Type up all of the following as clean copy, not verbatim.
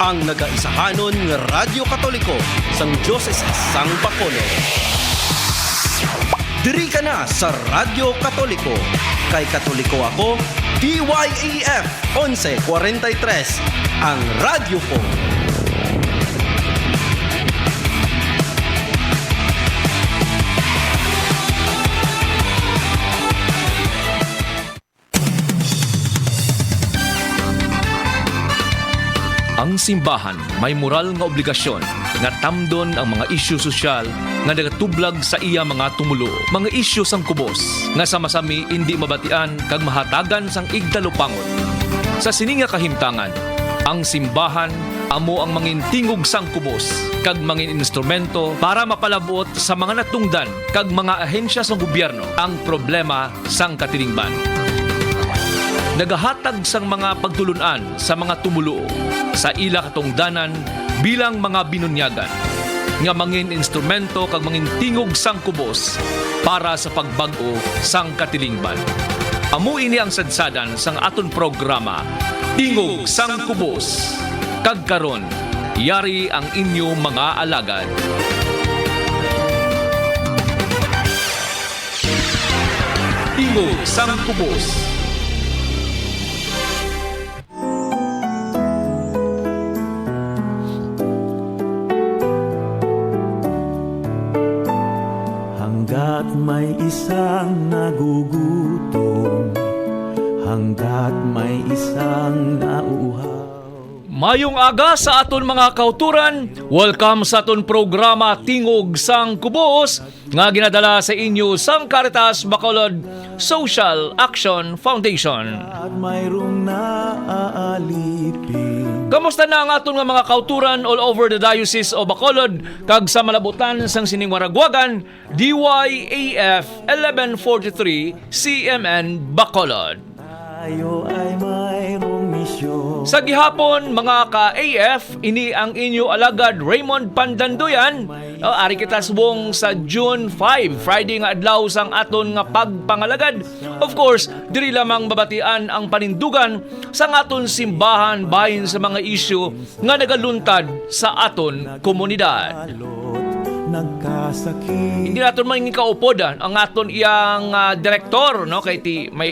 ang nagaisahanon nga Radyo Katoliko sang Dioses sang Bacolod. Diri ka na sa Radyo Katoliko. Kay Katoliko ako, DYAF 1143, ang radyo po. Ang simbahan may moral nga obligasyon nga tamdon ang mga isyu sosyal nga nagatublag sa iya mga tumulo. Mga isyu sang kubos nga sama-sami hindi mabatian kag mahatagan sang igdalupangon. Sa sininga kahimtangan, ang simbahan amo ang mangin tingog sang kubos kag mangin instrumento para mapalabot sa mga natungdan kag mga ahensya sang gobyerno ang problema sang katilingban. Nagahatag sang mga pagtulunan sa mga tumulo sa ila katungdanan bilang mga binunyagan nga mangin instrumento kag mangin tingog sang kubos para sa pagbag-o sang katilingban. Amo ini ang sadsadan sang aton programa Tingog sang Kubos. Kag karon, yari ang inyo mga alagad. Tingog sang Kubos. Hanggat may isang nagugutom, hanggat may isang nauuhaw. Mayong aga sa aton mga kauturan. Welcome sa aton programa Tingog sang Kubos nga ginadala sa inyo sang Caritas Bacolod Social Action Foundation. At mayroong naaalipin. Kamusta na ang aton nga mga kauturan all over the Diocese of Bacolod kag sa malabutan sang sining Maragwagan, DYAF 1143 CMN Bacolod. Tayo ay mayroong misyon. Sa gihapon, mga ka-AF, ini ang inyo alagad Raymond Pandandoyan. Ari kita subong sa June 5, Friday nga adlaw sang aton nga pagpangalagad. Of course, diri lamang babatian ang panindugan sa aton simbahan bahin sa mga isyu nga nagaluntad sa aton komunidad. Nagkasakit. Hindi naton man kaupod ang aton iyang direktor, no, kay ti may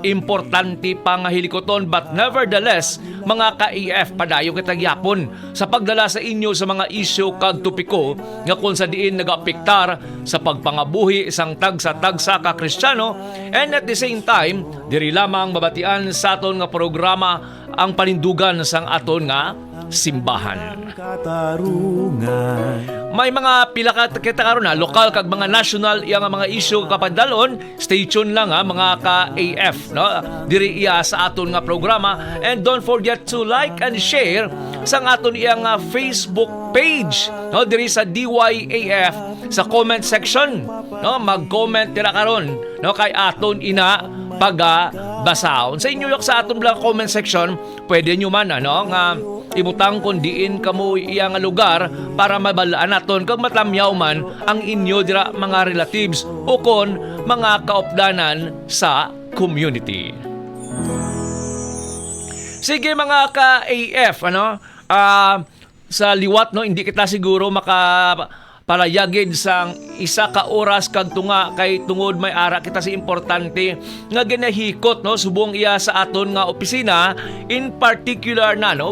importante pa nga hilikoton, but nevertheless mga ka-AF padayo kita gyapon sa pagdala sa inyo sa mga isyu kag topiko nga kung sa diin nagaapektar sa pagpangabuhi isang tagsa-tagsa ka Kristiyano, and at the same time diri lamang mabatian sa aton nga programa ang panindugan sang aton nga simbahan. Katarungan. May mga pila ka kita karon na lokal kag mga national iya nga mga issue kapadalon. Stay tuned lang mga ka-AF, no? Diri iya sa aton nga programa, and don't forget to like and share sa aton iya nga Facebook page, no? Diri sa DYAF sa comment section, no? Mag-comment dira karon, no, kay aton ina pagbasaon. Sa inyo sa aton lang comment section, pwede nyo man nga ibutang kung diin kamo iya nga lugar para mabalaan naton kag matlamyaw man ang inyo dira mga relatives o kon mga kaopdanan sa community. Sige mga ka-AF, sa liwat, no, hindi kita siguro palayagid sang isa ka oras kag tunga kay tungod may ara kita si importante nga ginahikot, no, subong iya sa aton nga opisina, in particular na, no,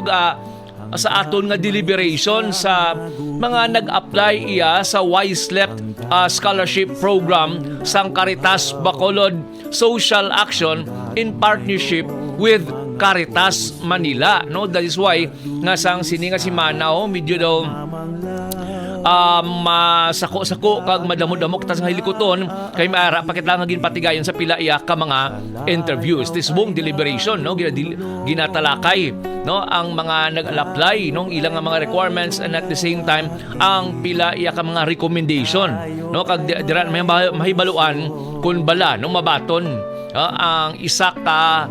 sa aton nga deliberation sa mga nag-apply iya sa Wyslep scholarship program sang Caritas Bacolod Social Action in partnership with Caritas Manila, no. That is why nga sang sininga si Manao medyo daw masako-sako kag madamo-damo kita sa hilikoton kay maara pakita nga ginpatigayon sa pila iya ka mga interviews. Tisbong deliberation, no, ginatalakay, no, ang mga nag-apply, no, ilang nga mga requirements, and at the same time ang pila iya ka mga recommendation, no, kag dira may mahibaluan kun bala no mabaton, no, ang isa ka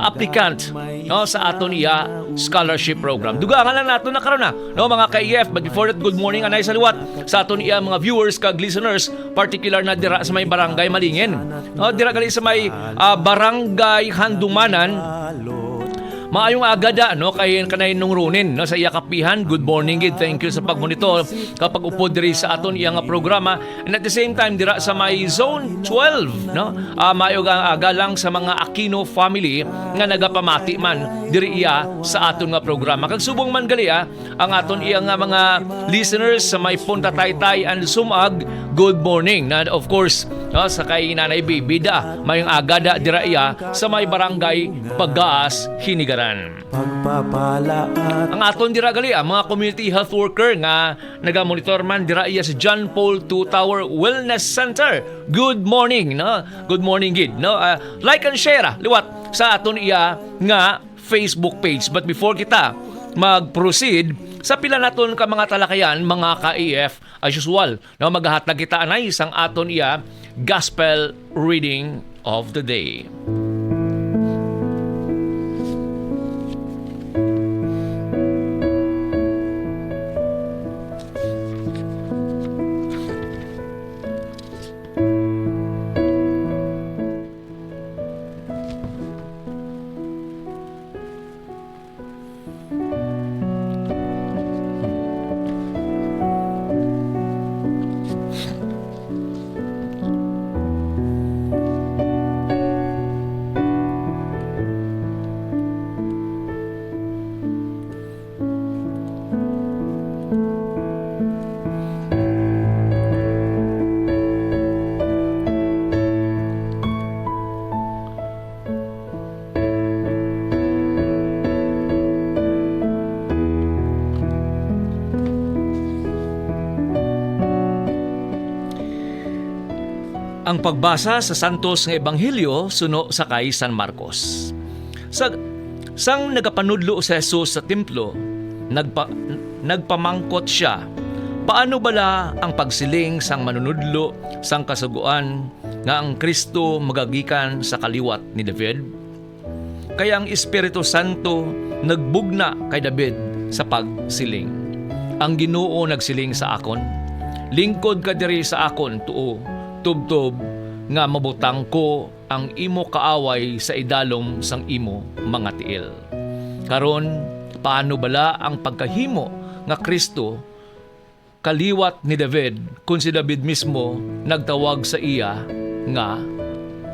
applicant, no, sa aton iya scholarship program. Dugangan lang nato na karon na, no, mga ka-EF. But before that, good morning anay sa liwat sa aton iya mga viewers kag listeners, particular na dira sa may barangay Malingin, no, dira gali sa may barangay Handumanan. Maayong agada no kay kanay nung runin no sa iya kapihan. Good morning gid. Thank you sa pagmonitor kapag upod diri sa aton iya nga programa. And at the same time dira sa may zone 12 no. Maayong aga lang sa mga Aquino family nga nagapamati man diri iya sa aton nga programa. Kag subong man gali ang aton iya nga mga listeners sa may Punta Taytay and Sumag. Good morning. Na of course no, sa kay Nanay Bibida mayong agada dira iya sa may barangay Paggaas, Hinigaran. Pagpapala at Ang aton dira gali mga community health worker nga nagamonitor man dira iya sa John Paul II Tower Wellness Center. Good morning no. Good morning gid no. Like and share liwat sa aton iya nga Facebook page. But before kita mag-proceed sa pila naton ka mga talakayan mga ka-AF as usual no maghahatag kita anay sang aton iya gospel reading of the day. Ang pagbasa sa Santos nga Ebanghelyo suno sa kay San Marcos. Sang nagapanudlo sa Jesus sa templo, nagpamangkot siya. Paano bala ang pagsiling sang manunudlo sang kasuguan nga ang Kristo magagikan sa kaliwat ni David? Kaya ang Espiritu Santo nagbugna kay David sa pagsiling. Ang Ginoo nagsiling sa akon, lingkod ka diri sa akon tuo, tubtob nga mabutang ko ang imo kaaway sa idalom sang imo mga tiil. Karon paano bala ang pagkahimo nga Kristo kaliwat ni David kung si David mismo nagtawag sa iya nga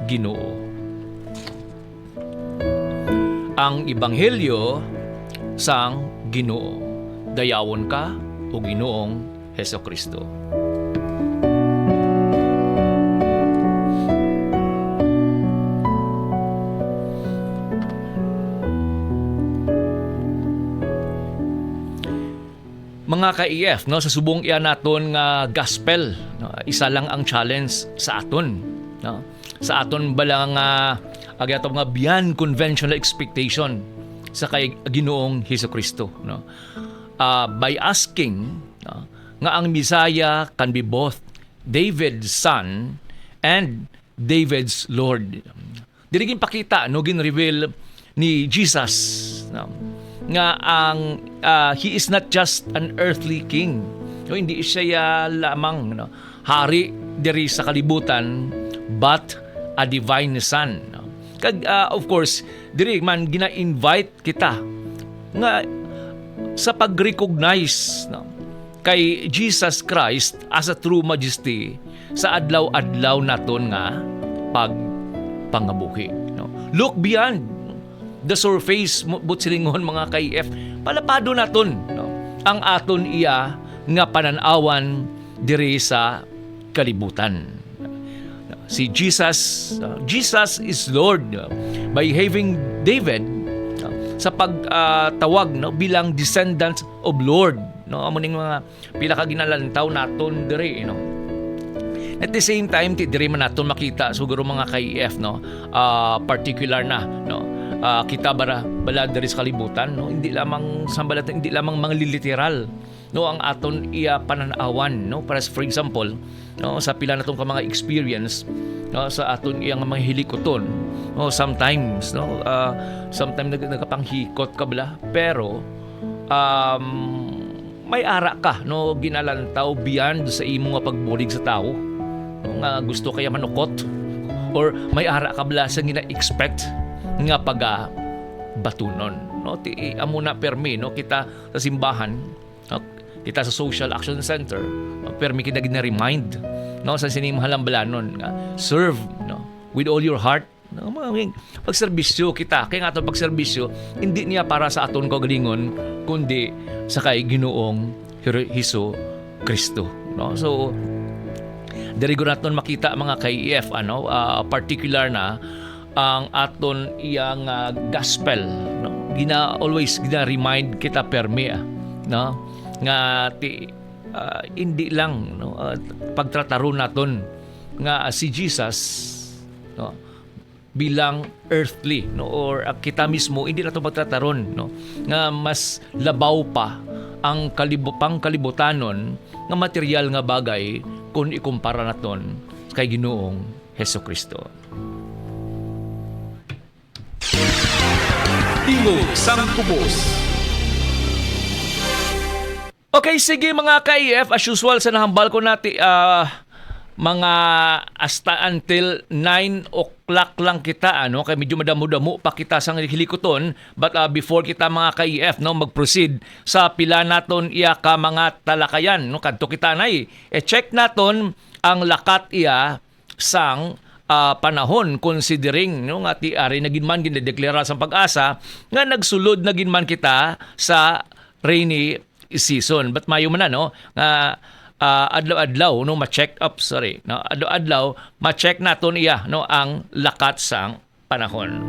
Ginoo. Ang Ebanghelyo sang Ginoo. Dayawon ka o Ginoong Hesukristo. Mga ka-EF, no, sa subong iyan naton nga gospel, no, isa lang ang challenge sa aton. No? Sa aton bala nga agyatong nga beyond conventional expectation sa kay Ginoong Hesukristo. No? By asking no, nga ang Messiah can be both David's son and David's Lord. Dirigin pakita no gin-reveal ni Jesus no, nga ang he is not just an earthly king. No, hindi siya lamang no, hari diri sa kalibutan but a divine son. No. Kag of course diri man gina-invite kita nga sa pag-recognize no, kay Jesus Christ as a true majesty sa adlaw-adlaw naton nga pagpangabuhi. No. Look beyond the surface but silingon mga ka-EF, palapado naton no, ang aton iya nga pananawan diri sa kalibutan. Si Jesus is Lord by having David sa pagtawag no, bilang descendants of Lord. No, amo ning mga pila ka ginalantaw naton diri no. At the same time diri man naton makita siguro mga ka-EF no, particular na no. Kita bala diri sa kalibutan no, hindi lamang sambalat, hindi lamang mga literal no ang aton iya pananawan no, para for example no sa pila natong ka mga experience no sa aton iya nga mga hilikoton no, sometimes nagapanghikot ka bala pero may ara ka no ginalantaw beyond sa imo nga pagbulig sa tao no, nga gusto kaya manukot or may ara ka bala sa gina-expect nga batunon, no? Ti amo na permi, no, kita sa simbahan, no? Kita sa social action center, no? Permi kita gina-remind, no, sa sinimhalang balanon nga serve, no, with all your heart, no, mga pagserbisyo kita. Kaya nga itong pagserbisyo hindi niya para sa aton kaugalingon kundi sa kay Ginoong Hesus Kristo, no? So diri ko naton makita mga KEF, particular na ang aton iyang gospel, no? Always gina remind kita permi, no, nga hindi lang, no, pagtrataro naton nga si Jesus, no, bilang earthly, no, or kita mismo hindi nato pagtrataron, no, nga mas labaw pa ang pangkalibutanon nga material nga bagay kung ikumpara naton kay Ginoong Hesukristo. Tingog sang Kubos. Okay, sige mga ka-EF, as usual sa nahambal ko natin, mga hasta until 9 o'clock lang kita, kaya medyo madamo-damo pa kita sa hilikoton, but before kita mga ka-EF, no, mag-proceed sa pila naton iya ka mga talakayan, no, kadto kita nay, check naton ang lakat iya sang panahon, considering, no, nga ti ari nagin man ginadeklara sa Pag-asa nga nagsulod nagin man kita sa rainy season, but mayo man na, no, nga adlaw-adlaw, no, ma-check up, no, adlaw-adlaw ma-check naton iya, no, ang lakat sang panahon.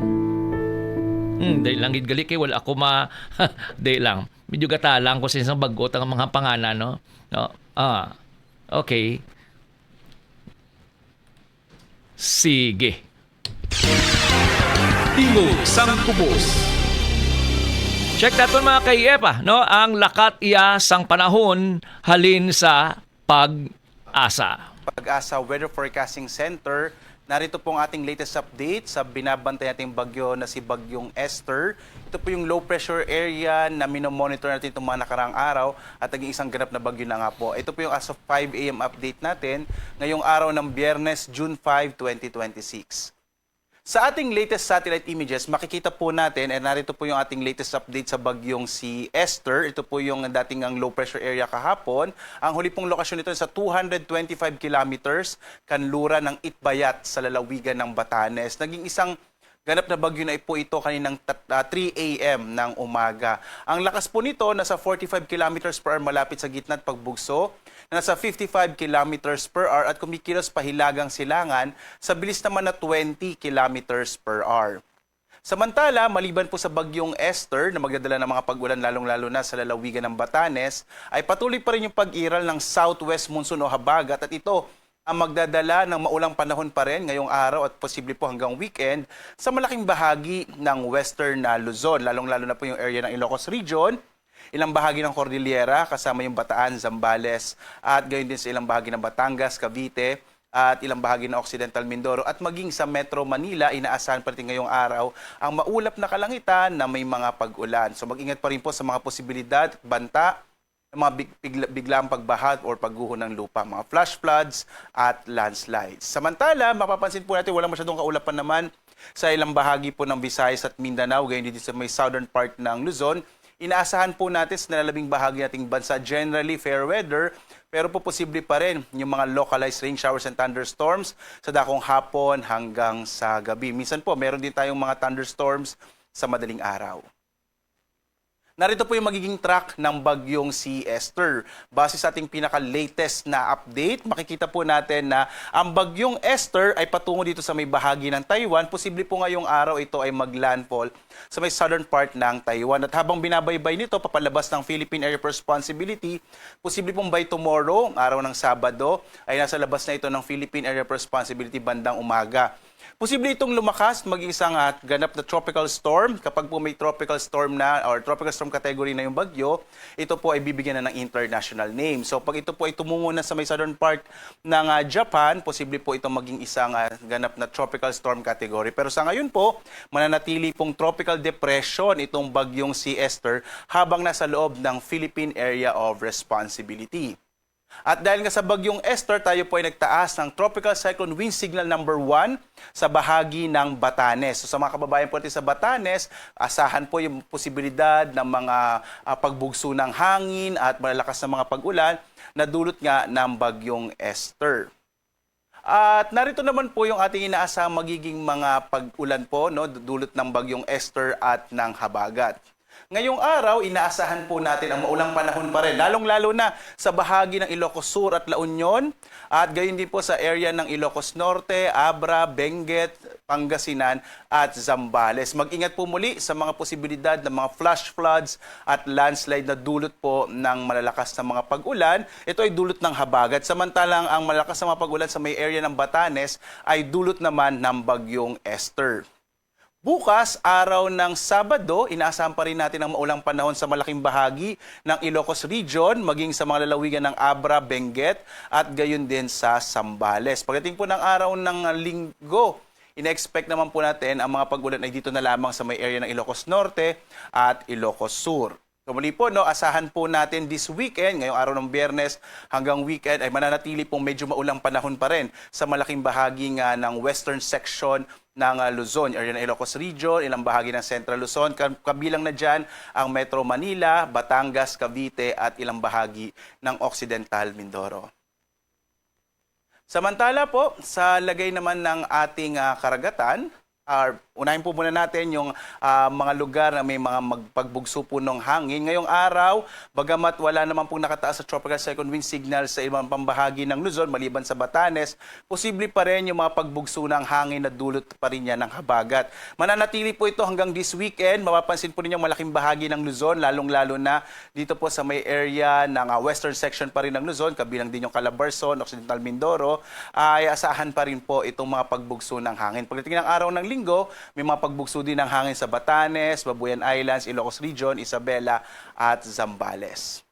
Dahil lang gid gali kay wala ako dahil lang medyo gatalang ko sa isang bagot ang mga pangalan, no, okay, sige. Tingog sang Kubos. Check natin mga KEF, no, ang lakat iya sang panahon halin sa Pag-asa. Pag-asa Weather Forecasting Center. Narito po ang ating latest update sa binabantay nating bagyo na si Bagyong Esther. Ito po yung low pressure area na minomonitor natin itong mga nakaraang araw at naging isang ganap na bagyo na nga po. Ito po yung as of 5 a.m. update natin ngayong araw ng Biyernes, June 5, 2026. Sa ating latest satellite images, makikita po natin, and narito po yung ating latest update sa bagyong si Esther. Ito po yung dating ang low pressure area kahapon. Ang huli pong lokasyon nito sa 225 kilometers kanlura ng Itbayat sa lalawigan ng Batanes. Naging isang ganap na bagyo na po ito kaninang 3 a.m. ng umaga. Ang lakas po nito nasa 45 kilometers per hour malapit sa gitna at pagbugso, nasa 55 kilometers per hour at kumikilos pahilagang silangan sa bilis naman na 20 kilometers per hour. Samantala, maliban po sa bagyong Esther na magdadala ng mga pag-ulan lalong-lalo na sa lalawigan ng Batanes, ay patuloy pa rin yung pag-iral ng southwest monsoon o habagat at ito ang magdadala ng maulang panahon pa rin ngayong araw at posible po hanggang weekend sa malaking bahagi ng western na Luzon, lalong-lalo na po yung area ng Ilocos Region, ilang bahagi ng Cordillera kasama yung Bataan, Zambales at gayon din sa ilang bahagi ng Batangas, Cavite at ilang bahagi ng Occidental Mindoro at maging sa Metro Manila, inaasahan pa rin ngayong araw ang maulap na kalangitan na may mga pag-ulan. So mag-ingat pa rin po sa mga posibilidad at banta ng mga biglang pagbaha or pagguho ng lupa, mga flash floods at landslides. Samantala, mapapansin po natin walang masyadong kaulapan naman sa ilang bahagi po ng Visayas at Mindanao, gayon din sa may southern part ng Luzon. Inaasahan po natin sa nalalabing bahagi nating bansa generally fair weather, pero po posible pa rin yung mga localized rain showers and thunderstorms sa dakong hapon hanggang sa gabi. Minsan po meron din tayong mga thunderstorms sa madaling araw. Narito po yung magiging track ng bagyong si Esther. Base sa ating pinaka-latest na update, makikita po natin na ang bagyong Esther ay patungo dito sa may bahagi ng Taiwan. Posible po ngayong araw ito ay maglandfall sa may southern part ng Taiwan. At habang binabaybay nito, papalabas ng Philippine Area of Responsibility, posible pong by tomorrow, araw ng Sabado, ay nasa labas na ito ng Philippine Area of Responsibility bandang umaga. Posible itong lumakas, maging isang ganap na tropical storm. Kapag po may tropical storm na or tropical storm category na yung bagyo, ito po ay bibigyan na ng international name. So pag ito po ay tumungo na sa may southern part ng Japan, posible po itong maging isang ganap na tropical storm category. Pero sa ngayon po, mananatili pong tropical depression itong bagyong si Esther habang nasa loob ng Philippine Area of Responsibility. At dahil nga sa bagyong Esther, tayo po ay nagtaas ng Tropical Cyclone Wind Signal number 1 sa bahagi ng Batanes. So sa mga kababayan po natin sa Batanes, asahan po yung posibilidad ng mga pagbugso ng hangin at malalakas na mga pag-ulan na dulot nga ng bagyong Esther. At narito naman po yung ating inaasahang magiging mga pag-ulan po, no, dulot ng bagyong Esther at ng habagat. Ngayong araw, inaasahan po natin ang maulang panahon pa rin, lalong-lalo na sa bahagi ng Ilocos Sur at La Union, at gayon din po sa area ng Ilocos Norte, Abra, Benguet, Pangasinan at Zambales. Mag-ingat po muli sa mga posibilidad ng mga flash floods at landslide na dulot po ng malalakas na mga pag-ulan. Ito ay dulot ng habagat. Samantalang ang malalakas na mga pag-ulan sa may area ng Batanes ay dulot naman ng bagyong Esther. Bukas, araw ng Sabado, inaasahan pa rin natin ang maulang panahon sa malaking bahagi ng Ilocos Region, maging sa mga lalawigan ng Abra, Benguet, at gayon din sa Zambales. Pagdating po ng araw ng Linggo, ina-expect naman po natin ang mga pag-ulan ay dito na lamang sa may area ng Ilocos Norte at Ilocos Sur. So muli po, no, asahan po natin this weekend, ngayong araw ng Biyernes hanggang weekend, ay mananatili pong medyo maulang panahon pa rin sa malaking bahagi nga ng western section ng Luzon, area ng Ilocos Region, ilang bahagi ng Central Luzon, kabilang na dyan ang Metro Manila, Batangas, Cavite at ilang bahagi ng Occidental Mindoro. Samantala po, sa lagay naman ng ating karagatan, unahin po muna natin yung mga lugar na may mga magpagbugso po ng hangin. Ngayong araw, bagamat wala naman pong nakataas sa Tropical Cyclone Wind Signal sa ibang pambahagi ng Luzon, maliban sa Batanes, posible pa rin yung mga pagbugso ng hangin na dulot pa rin yan ng habagat. Mananatili po ito hanggang this weekend. Mapapansin po ninyong malaking bahagi ng Luzon, lalong-lalo na dito po sa may area ng western section pa rin ng Luzon, kabilang din yung Calabarzon, Occidental Mindoro, ay asahan pa rin po itong mga pagbugso ng hangin. Pagdating ng araw ng Linggo, may mga pagbugso din ng hangin sa Batanes, Babuyan Islands, Ilocos Region, Isabela at Zambales.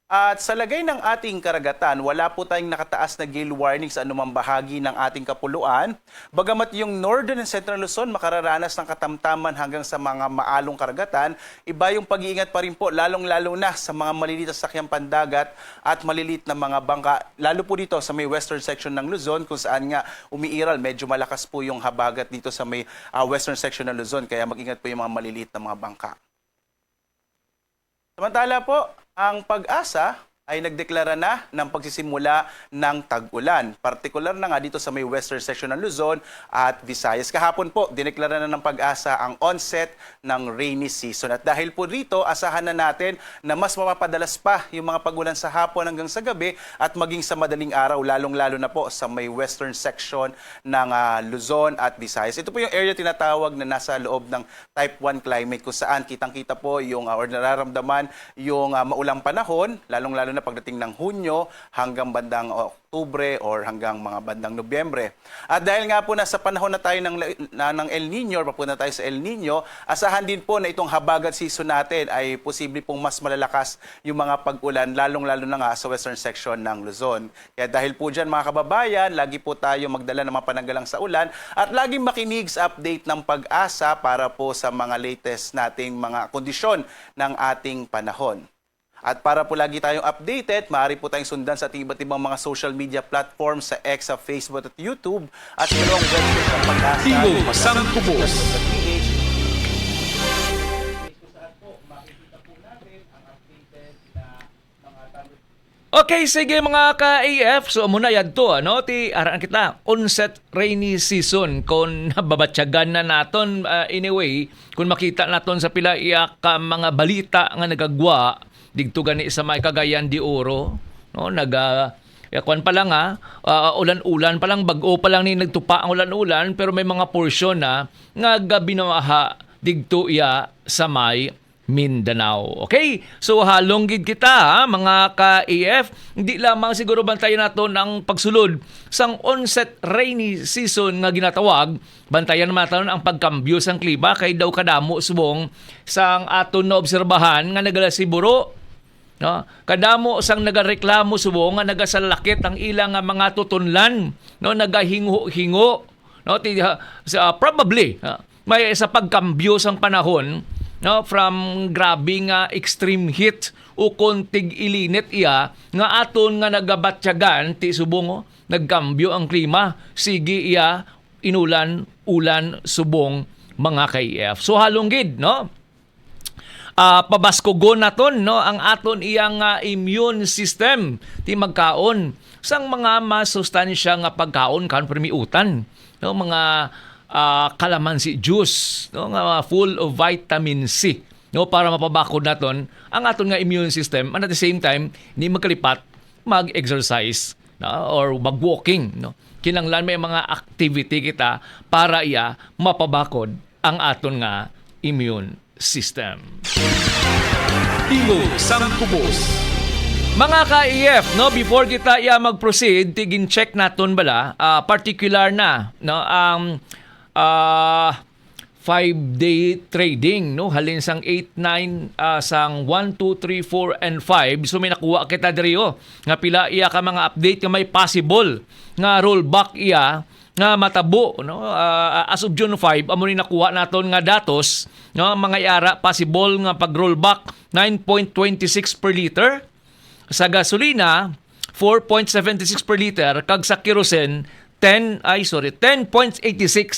At sa lagay ng ating karagatan, wala po tayong nakataas na gale warning sa anumang bahagi ng ating kapuluan. Bagamat yung Northern and Central Luzon makararanas ng katamtaman hanggang sa mga maalong karagatan, iba yung pag-iingat pa rin po, lalong-lalo na sa mga maliliit na sakyang pandagat at maliliit na mga bangka, lalo po dito sa may western section ng Luzon, kung saan nga umiiral, medyo malakas po yung habagat dito sa may western section ng Luzon, kaya mag-ingat po yung mga maliliit na mga bangka. Samantala po, ang Pag-asa ay nagdeklara na ng pagsisimula ng tag-ulan. Partikular na nga dito sa may western section ng Luzon at Visayas. Kahapon po, dineklara na ng Pag-asa ang onset ng rainy season. At dahil po rito, asahan na natin na mas mapapadalas pa yung mga pag-ulan sa hapon hanggang sa gabi at maging sa madaling araw, lalong-lalo na po sa may western section ng Luzon at Visayas. Ito po yung area tinatawag na nasa loob ng type 1 climate kung saan kitang-kita po yung or nararamdaman yung maulang panahon, lalong-lalo na pagdating ng Hunyo hanggang bandang Oktubre or hanggang mga bandang Nobyembre. At dahil nga po nasa panahon na tayo ng El Nino, or papunta tayo sa El Nino, asahan din po na itong habagat season natin ay posible pong mas malalakas yung mga pag-ulan, lalong-lalo na nga sa western section ng Luzon. Kaya dahil po dyan mga kababayan, lagi po tayo magdala ng mga pananggalang sa ulan at laging makinig sa update ng Pag-asa para po sa mga latest nating mga kondisyon ng ating panahon. At para po lagi tayong updated, maaari po tayong sundan sa iba't ibang mga social media platforms sa X, sa Facebook at YouTube at sa long website ng Pag-asa. Tigo, Sangkubos. Okay, sige mga ka-AF. So muna yan to, ano? Araan kita, onset rainy season. Kung babatsagan na naton, anyway, kung makita naton sa pila iyak mga balita nga nagagwa, digto gani sa may Cagayan de Oro, no? Yakwan pa lang ulan-ulan pa lang, bag-o pa lang ni nagtupa ang ulan-ulan, pero may mga portion na nga gabi na digto iya sa may Mindanao. Okay? So halong gid kita mga ka-AF, hindi lamang siguro bantayan nato ang pagsulod sang onset rainy season nga ginatawag, bantayan naman natin ang pagkambyo sang klima kay daw kadamo subong sang aton na obserbahan nga nagalasiburo. No? Kadamo sang nagareklamo subong nga nagasalakit ang ilang mga tutunlan, no? Nagahingo-hingo, no? Probably may sa pagkambyo sang panahon no, from grabe nga extreme heat o kontig ilinit iya nga aton nga nagabatyagan ti subong nagkambyo ang klima sige iya inulan ulan subong mga KF. So halonggid no, pabaskogon naton no ang aton iyang immune system ti magkaon sang mga masustansya nga pagkaon kan permiutan no, mga calamansi juice no nga full of vitamin C no para mapabakod naton ang aton nga immune system and at the same time hindi magkalipat mag-exercise no, or mag-walking no. Kinanglan may mga activity kita para iya mapabakod ang aton nga immune system. Tingog sang Kubos. Mga ka-EF, no, before kita iya mag-proceed, tigin check naton bala, particular na no ang 5-day trading no halin sang 8, 9 sang 1, 2, 3, 4 and 5. So may nakuha kita diri nga pila iya ka mga update nga may possible nga rollback iya nga matabo no as of June 5 amo ni nakuha naton nga datos no mga yara possible nga pag-rollback 9.26 per liter sa gasolina 4.76 per liter kag sa kerosene 10.86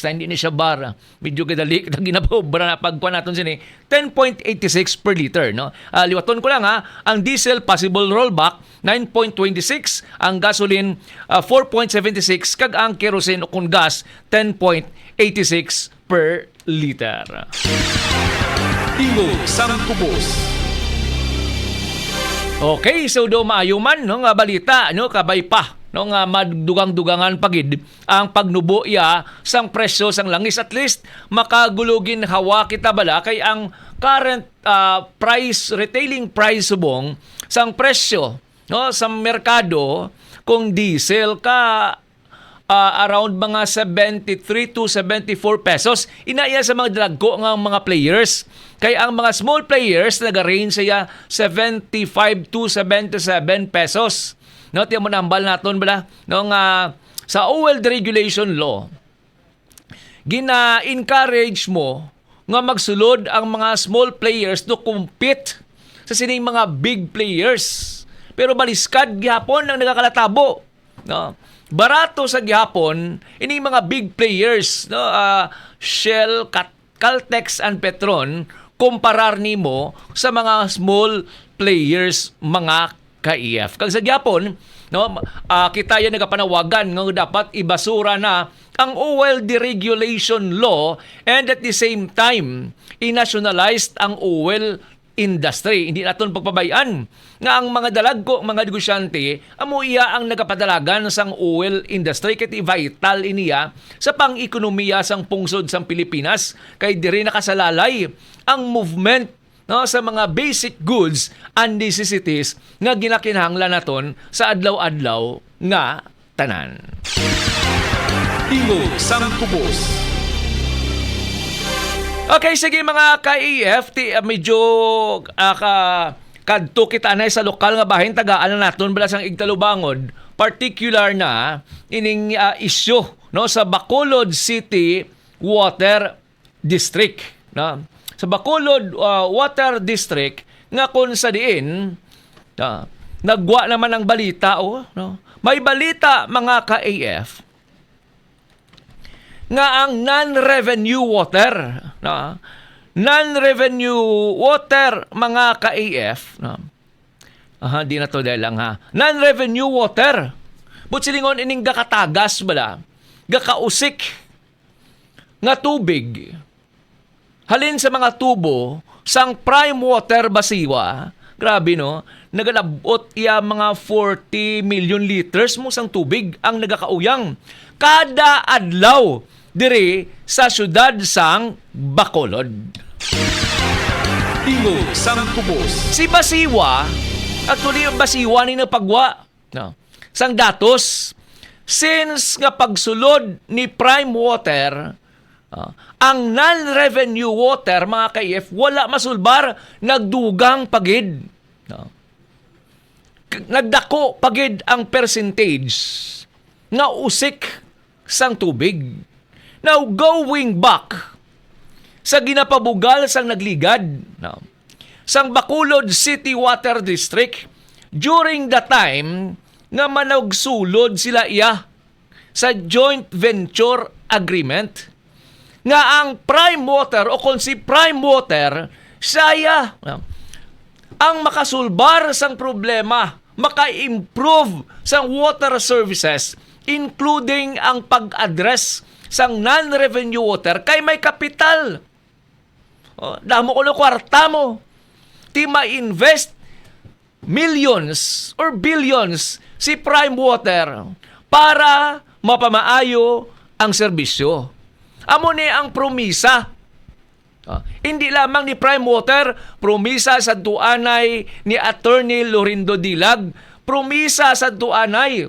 na hindi ni siya bara. Medyo kadali na ginapobra na pagkuha natin sini 10.86 per liter no. Liwaton ko lang ang diesel possible rollback 9.26, ang gasoline 4.76 kag ang kerosene o kung gas 10.86 per liter. Tingog sang Kubos. Okay, so do maayo man no nga balita no kabay pa no nga magdugang-dugangan pagid ang pagnubo iya sang presyo sang langis, at least makagulugin hawa kita bala kay ang current retailing price subong sang presyo no sa merkado kung diesel ka around mga 73 to 74 pesos. Inaiya sa mga dalagko ng mga players. Kaya ang mga small players nag-range saya 75 to 77 pesos. No, tiyan mo nambal naton bala no nga sa oil deregulation law gina-encourage mo nga magsulod ang mga small players to compete sa sining mga big players. Pero baliskad gihapon ang nagakalatabo no. Barato sa gihapon ini mga big players no Shell, Caltex and Petron kumparar nimo sa mga small players mga ka-EF. Kag sa Japon, no, kita yan nagapanawagan nga dapat ibasura na ang oil deregulation law and at the same time, i-nationalized ang oil industry. Hindi naton pagpabayaan nga ang mga dalagko, mga negosyante, amo iya ang nagapadalagan sang oil industry kay vital iniya sa pang-ekonomiya sang pungsod sang Pilipinas kay diri nakasalalay ang movement no sa mga basic goods and necessities nga ginakinahanglan naton sa adlaw-adlaw nga tanan. Tingog sang Kubos. Okay, sige mga ka-EF, medyo kadto kita na sa lokal nga bahin tagaan na naton bala sang Igtalubangod, particular na ining issue no sa Bacolod City Water District, no. Sa Bacolod Water District nga kung sa diin nagwa naman ang balita no? May balita mga ka-AF nga ang non-revenue water no? Non-revenue water mga ka-AF no? Di na to dahil lang non-revenue water but silingon ining gakatagas bala gakausik nga tubig halin sa mga tubo sang prime water Basiwa. Grabe no, nagalabot iya mga 40 million liters mo sang tubig ang nagakauyang kada adlaw diri sa syudad sang Bacolod. Tingog sang Kubos. Si Basiwa, actually ang Basiwa ni napagwa no, sang datos since nga pagsulod ni prime water ang non-revenue water, mga ka-EF, wala masulbar, nagdugang pagid. No? Nagdako pagid ang percentage nga usik sang tubig. Now, going back sa ginapabugal sang nagligad no, sang Bacolod City Water District during the time nga managsulod sila iya sa joint venture agreement nga ang Prime Water o kung si Prime Water saya no, ang makasulbar sang problema, maka-improve sang water services including ang pag-address sang non-revenue water kay may kapital. Damo ko ng kwarta mo. Ti ma-invest millions or billions si Prime Water para mapamaayo ang serbisyo. Amo ni ang promisa. Hindi lamang ni Prime Water, promisa sa duanay ni Attorney Lorindo Dilag, promisa sa duanay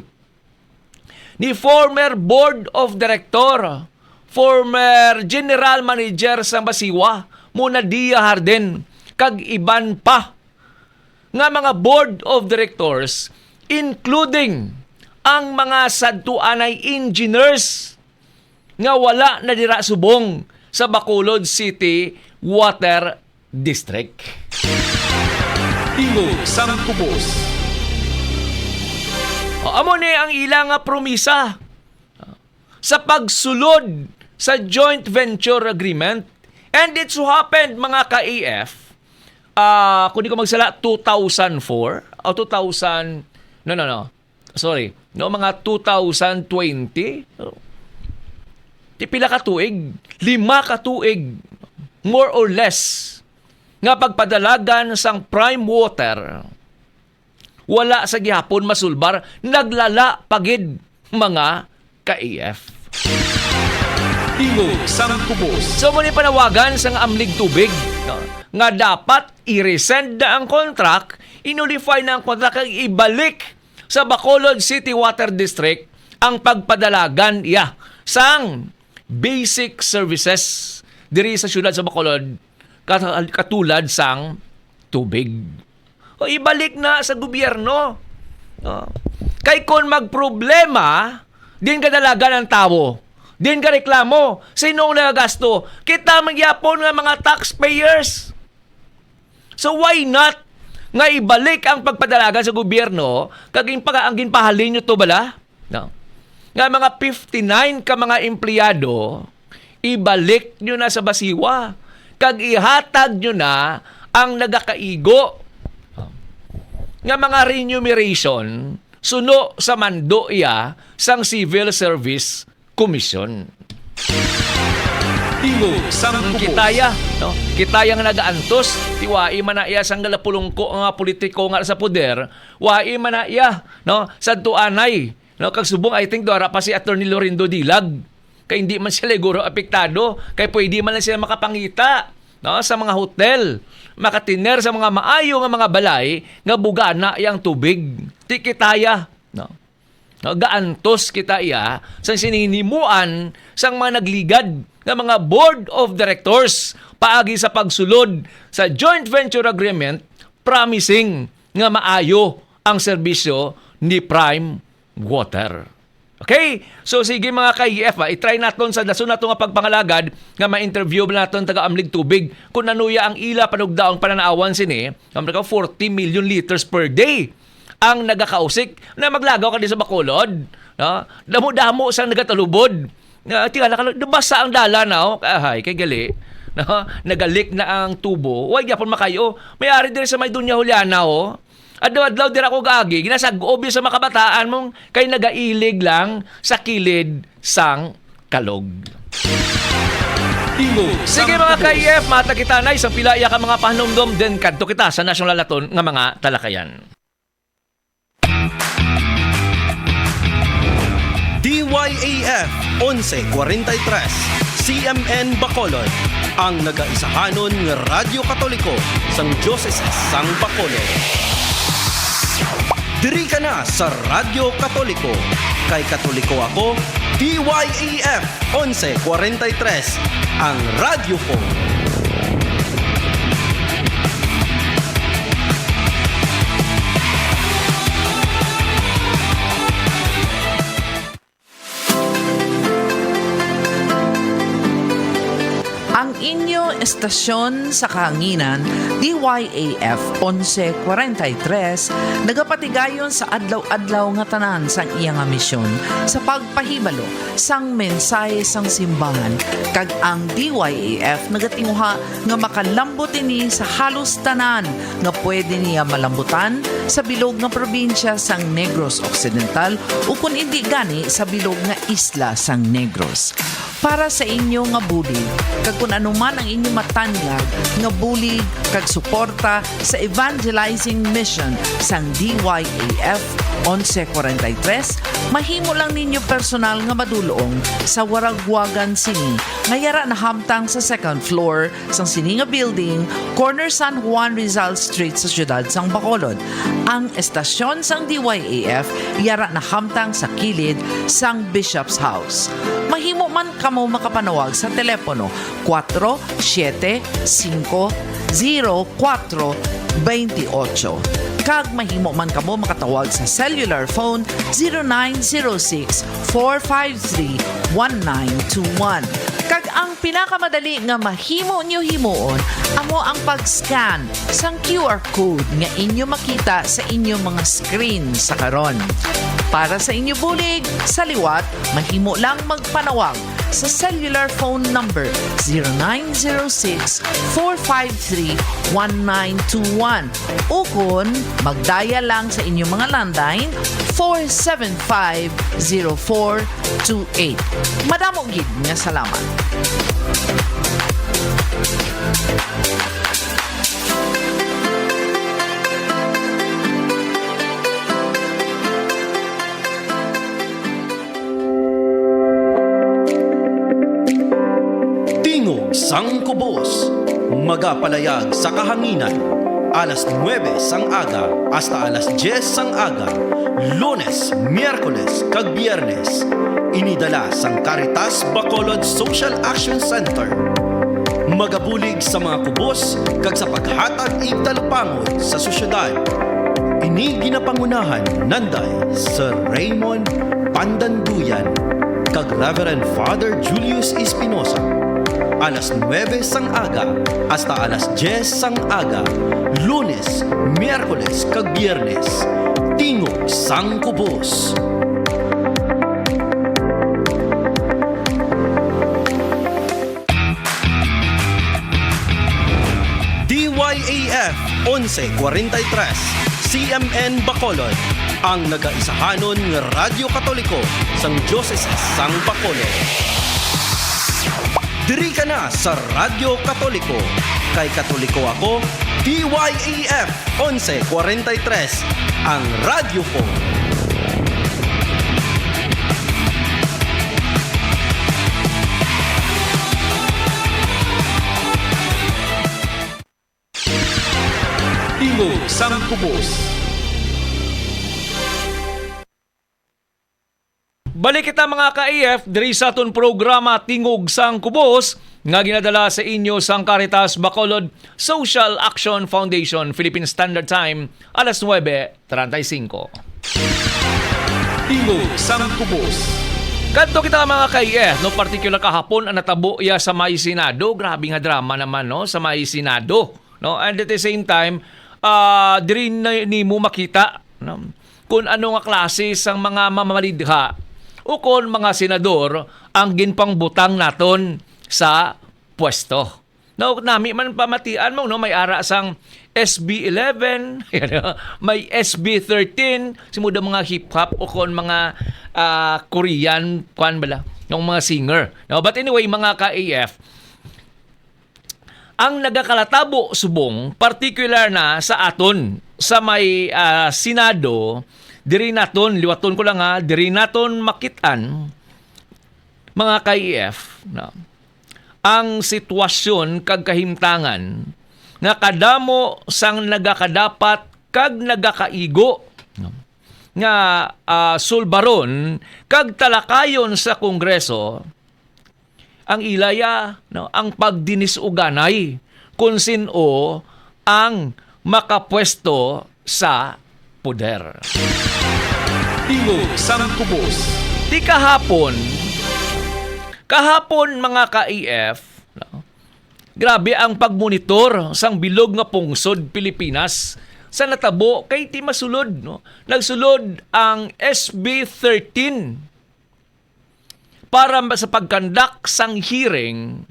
ni former Board of Director, former General Manager sa Basiwa, Muna Dia Harden, kag iban pa nga mga Board of Directors, including ang mga sadtuanay engineers nga wala na dira subong sa Bacolod City Water District. Tingog sang Kubos. Amo ni ang ilang nga promisa sa pagsulod sa joint venture agreement, and it so happened mga ka-AF, kung di ko magsala 2004 o 2000 sorry mga 2020 di pila ka tuig, 5 ka tuig more or less nga pagpadalagan sang Prime Water wala sa gihapon masulbar, naglala pagid mga ka-AF. Tingog sang Kubos. So muna panawagan sang amlig tubig no, nga dapat i-resend na ang contract, inulify na ang contract kag ibalik sa Bacolod City Water District ang pagpadalagan sang basic services diri sa syudad sa Bacolod katulad sang tubig. O ibalik na sa gobyerno. Kay kung magproblema, din ka dalagan ng tao. Din ka reklamo. Sino ang nagasto? Kita magyapon nga mga taxpayers. So why not nga ibalik ang pagpadalagan sa gobyerno kag ang ginpahalin nyo to bala? No. Nga mga 59 ka mga empleyado, ibalik nyo na sa Basiwa. Kag ihatag nyo na ang nagakaigo nga mga remuneration suno sa mando sang Civil Service Commission. Tingog sang Kubos. Kitaya, no? Kitaya nga nagaantos, tiwai man na iya sang galapulungko nga politiko nga sa poder, wai man na iya, no? Sa tuanay, no? Kag subong I think dora pa si Attorney Lorindo Dilag. Kay hindi man sila siguro apektado, kay pwede man lang sila makapangita, no? Sa mga hotel, makatiner sa mga maayo nga mga balay nga bugana yang tubig. Ti kitaya, no? No, gaantos kita iya sa sininimuan sang mga nagligad nga mga board of directors paagi sa pagsulod sa joint venture agreement promising nga maayo ang serbisyo ni Prime Water. Okay? So sige mga ka-IF, i-try naton sa daso nato nga pagpangalagad nga ma-interview naton taga-amlig tubig kung nanuya ang ila panugdaong pananaawan sini, nga 40 million liters per day ang nagakausik na maglagaw ka din sa Bacolod. No? Damo-damo sang nagatalubod. Tingala ka, basa ang dala na, ahay, kay gali. No? Nagalik na ang tubo. Huwag yapon makayo. May-ari din sa may dunya Juliana, Adlaw dira ko gagi, ginasag-obyo sa makabataan mong kay nagailig lang sa kilid sang kalog. Tingog Sige sang mga Kubos. ka-IF, mata kita na isang pilaya ka mga pahnumdom, then kadto kita sa nasyonal laton nga mga talakayan. DYAF 1143 CMN Bacolod, ang nagaisahanon nga Radyo Katoliko sang Diocese sang Bacolod. Diri ka na sa Radyo Katoliko. Kay Katoliko ako, DYAF 1143, ang radyo ko. Ang inyo estasyon sa kahanginan DYAF 1143 nagapatigayon sa adlaw-adlaw nga tanan sang iyang misyon sa pagpahibalo sang mensahe sang simbahan kag ang DYAF nagatinguha nga makalambot ini sa halos tanan nga pwede niya malambutan sa bilog nga probinsya sang Negros Occidental o kung hindi gani sa bilog nga isla sang Negros. Para sa inyo nga bulig, kag kung anuman ang inyo matanyag nga bulig kag suporta sa evangelizing mission sang DYAF 1143, mahimo lang ninyo personal nga madulong sa waragwagan sini nga yara na hamtang sa second floor sang sini nga building, corner San Juan Rizal Street sa siyudad sang Bacolod. Ang estasyon sang DYAF yara na hamtang sa kilid sang Bishop's House. Mahimo man kamo makapanawag sa telepono 475-0428. Kag mahimo man kamo makatawag sa cellular phone 0906-453-1921. Kag ang pinakamadali nga mahimo nyo himuon amo ang pag-scan sang QR code nga inyo makita sa inyong mga screen sa karon. Para sa inyo bulig, sa liwat, mahimo lang magpanawag sa cellular phone number 0906-453-1921 o kung magdaya lang sa inyong mga landline 475-0428. Madamo gid nga salamat. Sang Kubos, magapalayag sa kahanginan, alas 9 sang aga hasta alas 10 sang aga, Lunes, Miyerkules kag Biyernes, inidala sang Caritas Bacolod Social Action Center. Magabulig sa mga kubos kag sa paghatag igtalupangod sa sosyedad. Ini ginapangunahan nanday Sir Raymond Pandanduyan kag Reverend Father Julius Espinosa. Alas 9 sang aga hasta alas 10 sang aga, Lunes, Miyerkules kag Biyernes. Tingog sang Kubos. DYAF 1143 CMN Bacolod, ang nagaisahanon ng Radyo Katoliko sang Diocese sang Bacolod. Diri ka na sa Radyo Katoliko. Kay Katoliko ako, DYAF 1143, ang radyo ko. Tingog sang Kubos. Balik kita mga ka-AF, diri sa aton programa Tingog sang Kubos nga ginadala sa inyo sang Caritas Bacolod Social Action Foundation, Philippine Standard Time, alas 9:35. Tingog sang Kubos. Kadto kita mga ka-AF, no, particular kahapon ang natabo iya sa May Senado. Grabe nga drama naman, no, sa May Senado, no, and at the same time diri ni mo makita, no, kung ano nga klase sang mga mamamalidha o kung mga senador ang ginpangbutang naton sa pwesto. No, nami man pamatian mo, no, may ara sang SB 11, may SB 13, simuda mga hip-hop o kung mga Korean, kuan bala, yung mga singer. No, but anyway, mga ka-AF, ang nagakalatabo subong, particular na sa aton, sa may Senado, diri naton, liwaton ko lang diri naton makitaan, mga ka-AF, no, ang sitwasyon kag kahimtangan nga kadamo sang nagakadapat kag nagakaigo, no, nga sulbaron kag talakayon sa Kongreso ang ilaya, no, ang pagdinisuganay kung sino ang makapwesto sa poder. Tingog sang Kubos. Di kahapon mga ka-AF, no, Grabe ang pagmonitor sang bilog nga pungsod Pilipinas sa natabo kay ti masulod, no? Nagsulod ang SB 13 para sa pagkandak sang hearing,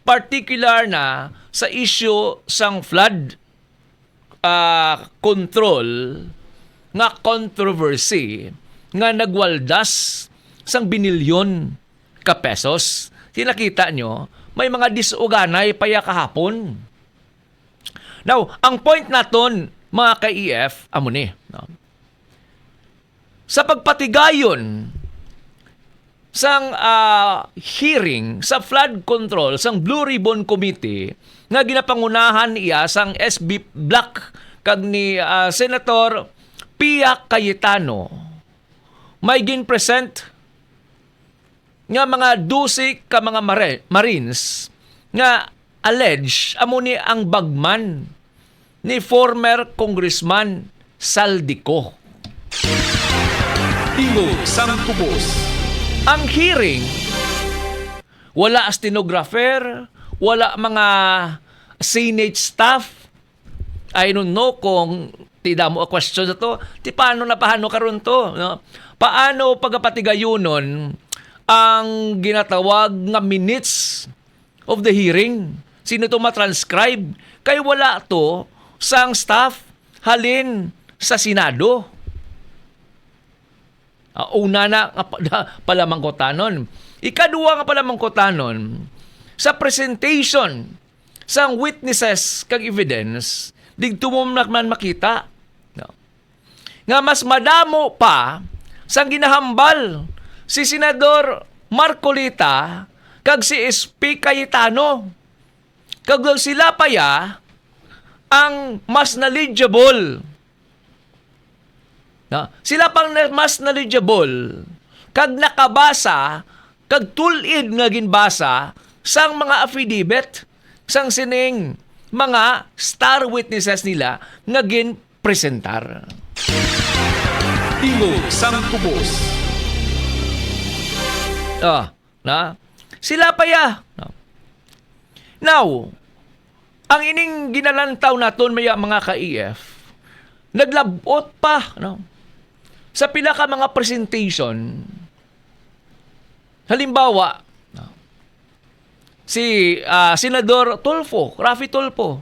particular na sa issue sang flood control nga controversy nga nagwaldas sang binilyon ka pesos. Tinakita nyo, may mga disuganay paya kahapon. Now, ang point naton, mga ka-EF, amo ni, no? Sa pagpatigayon sang hearing sa flood control sang Blue Ribbon Committee nga ginapangunahan iya sang SB Black kag ni Senator Pia Cayetano, may gin-present nga mga 12 ka mga Marines nga allege amo ni ang bagman ni former Congressman Saldico. Tingog sang Tubos. Ang hearing, wala stenographer, wala mga Senate staff. I don't know kung tida mo a question na to, paano karon to? No? Paano pagpatigayunon ang ginatawag nga minutes of the hearing? Sino to matranscribe? Kay wala to sang staff halin sa Senado. Una na palamangkotanon. Ikaduwa nga palamangkotanon, sa presentation sang witnesses kag evidence, digto mo man makita, no? Nga mas madamo pa sang ginahambal si Senador Marcolita kag si SP Cayetano. Kag sila pa ya ang mas knowledgeable. No? Sila pang mas knowledgeable kag nakabasa kag tulid nga ginbasa sang mga affidavit sang sining mga star witnesses nila nga ginpresentar. Tingog sang Tubos. Na? Sila pa ya. No? Now, ang ining ginalantaw naton maya mga ka-EF, naglabot pa, no? Sa pila ka mga presentation. Halimbawa, no? Si Senador Tulfo, Raffy Tulfo,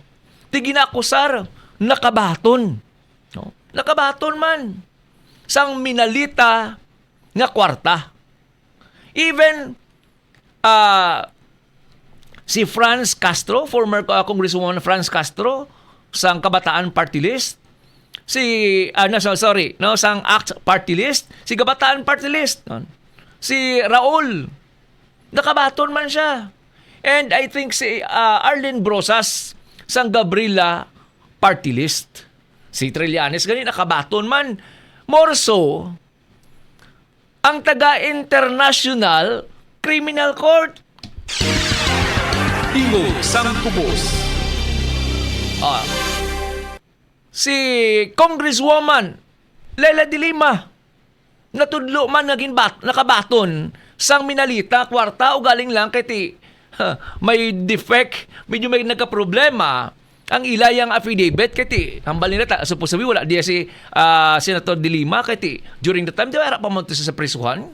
ti ginakusar, nakabaton. No? Nakabaton man. Sang minalita nga kwarta. Even si Franz Castro, former Congresswoman Franz Castro, sang Kabataan Party List, sang ACT Party List, si Kabataan Party List, si Raul, nakabaton man siya. And I think si Arlene Brosas, sang Gabriela Party List, si Trillanes, ganun, nakabaton man. More so, ang taga-International Criminal Court. Tingog sang Tubos. Si Congresswoman Leila de Lima, natudlo man naging nakabaton sang minalita, kwarta o galing lang kay ti may defect, medyo may nagka-problema ang ilayang affidavit kay ti hambal nila supposedly wala diya si Senator de Lima kay ti during the time di ba pa montes sa prisuhan.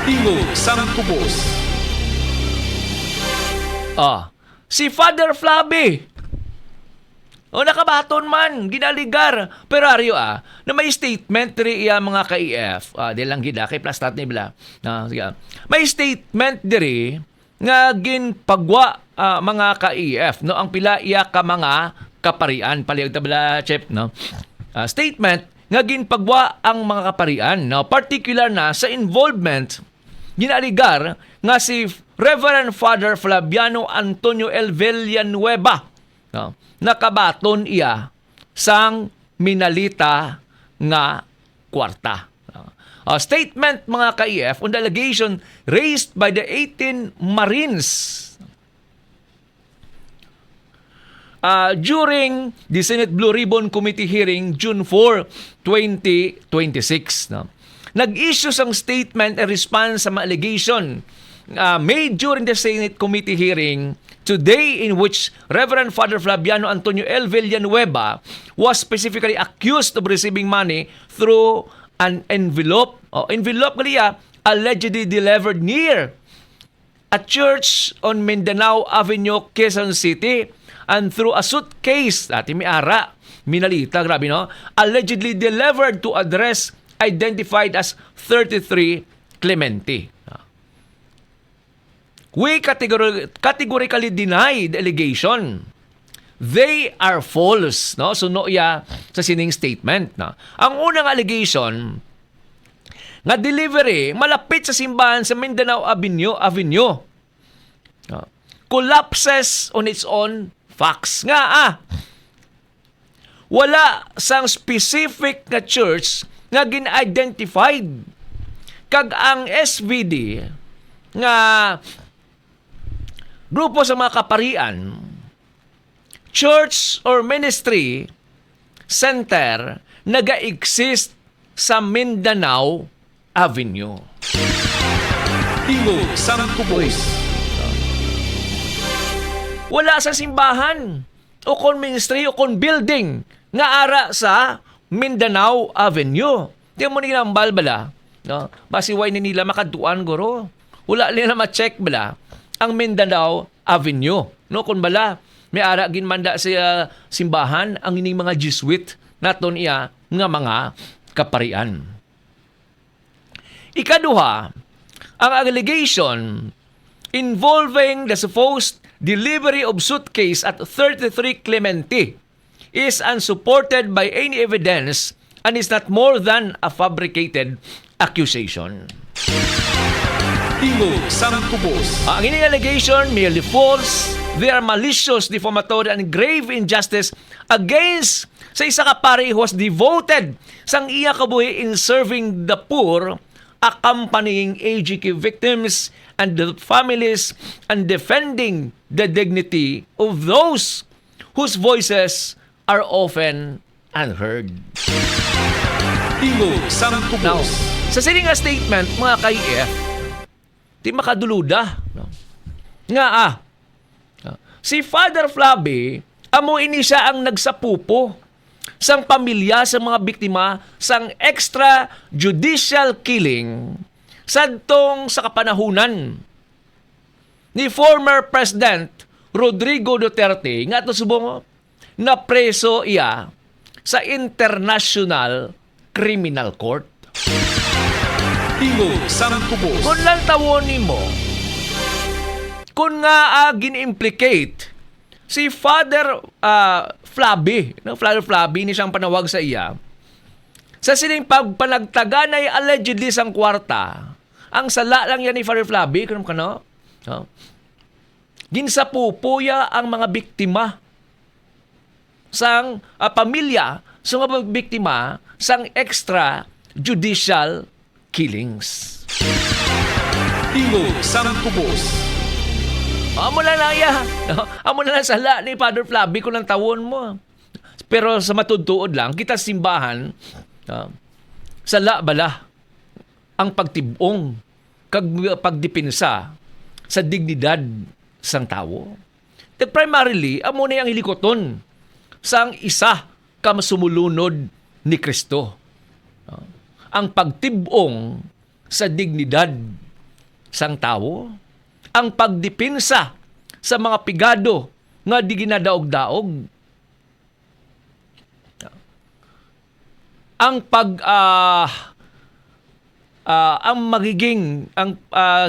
Tingog sang Tubos. Si Father Flavi, nakabaton man, ginaligar. Pero aryo na may statement diri iya mga ka-EF, di lang gida, kay plastat ni Bla. May statement diri nga ginpagwa mga ka-EF, no? Ang pila iya ka mga kaparian, palihag tabla, chef, no? Statement nga ginpagwa ang mga kaparian, no? Particular na sa involvement, ginaligar nga si Reverend Father Flaviano Antonio L. Villanueva, no? Nakabaton iya sang minalita nga kwarta. Statement mga ka-EF on the allegation raised by the 18 Marines during the Senate Blue Ribbon Committee hearing June 4, 2026. No? Nag-issue sang statement in response sa mga allegation made during the Senate committee hearing today, in which Reverend Father Flaviano Antonio L. Villanueva was specifically accused of receiving money through an envelope. Envelope kaliya allegedly delivered near a church on Mindanao Avenue, Quezon City, and through a suitcase, dati may ara, minalita, grabe no, allegedly delivered to address identified as 33 Clemente. We categorically deny the allegation. They are false, no? So no ya sa sining statement, no. Ang unang allegation nga delivery malapit sa simbahan sa Mindanao Avenue. No. Collapses on its own facts. Nga wala sang specific na church nga gin-identified. Kag ang SVD nga grupo sa mga kaparian, church or ministry center naga-exist sa Mindanao Avenue. Tingog sang Kubos. Wala sa simbahan o kon ministry o kon building nga ara sa Mindanao Avenue. Di mo nila ang balbala, no? Basiway ni nila makaduan guro. Wala nila ma-check bala ang Mindanao Avenue. No, kun bala may ara ginmanda sa simbahan ang ining mga Jesuit naton iya nga mga kaparian. Ikaduha, ang allegation involving the supposed delivery of suitcase at 33 Clemente is unsupported by any evidence and is not more than a fabricated accusation. Tingog sang Kubos. Ang ining allegation merely false. They are malicious, defamatory, and grave injustice against sa isa ka pari who was devoted sang iya kabuhi in serving the poor, accompanying AGK victims and the families, and defending the dignity of those whose voices are often unheard. Tingog sang Now, Kubos. sa sining nga statement, mga ka-IF, di makaduluda. No? Nga si Father Flavi, amo ini siya ang nagsapupo sang pamilya sa mga biktima sang extrajudicial killing sadtong sa kapanahunan ni former President Rodrigo Duterte nga to subong na preso iya sa International Criminal Court. Tingog sang Kubos. Kung lang tawon nimo, kung nga gin-implicate si Father Flavi, no? Father Flavi ni siyang panawag sa iya, sa sining pagpanagtaganay allegedly sang kwarta, ang sala lang yan ni Father Flavi, kung kano, no? Ginsapupuya ang mga biktima sang pamilya sa mga biktima sang extrajudicial killings. Tingog sang Kubos. Amo na lang ya. No? Amo na lang sala ni Father Flavi kung ng tawon mo. Pero sa matudtuod lang, kita simbahan, sala bala ang pagtibong kag pagdipinsa sa dignidad sang tao. Primarily, amo na yung hilikoton sang isa ka masumulunod ni Kristo. Ang pagtibong sa dignidad sang tao, ang pagdipinsa sa mga pigado nga di ginadaog-daog, ang ang magiging ang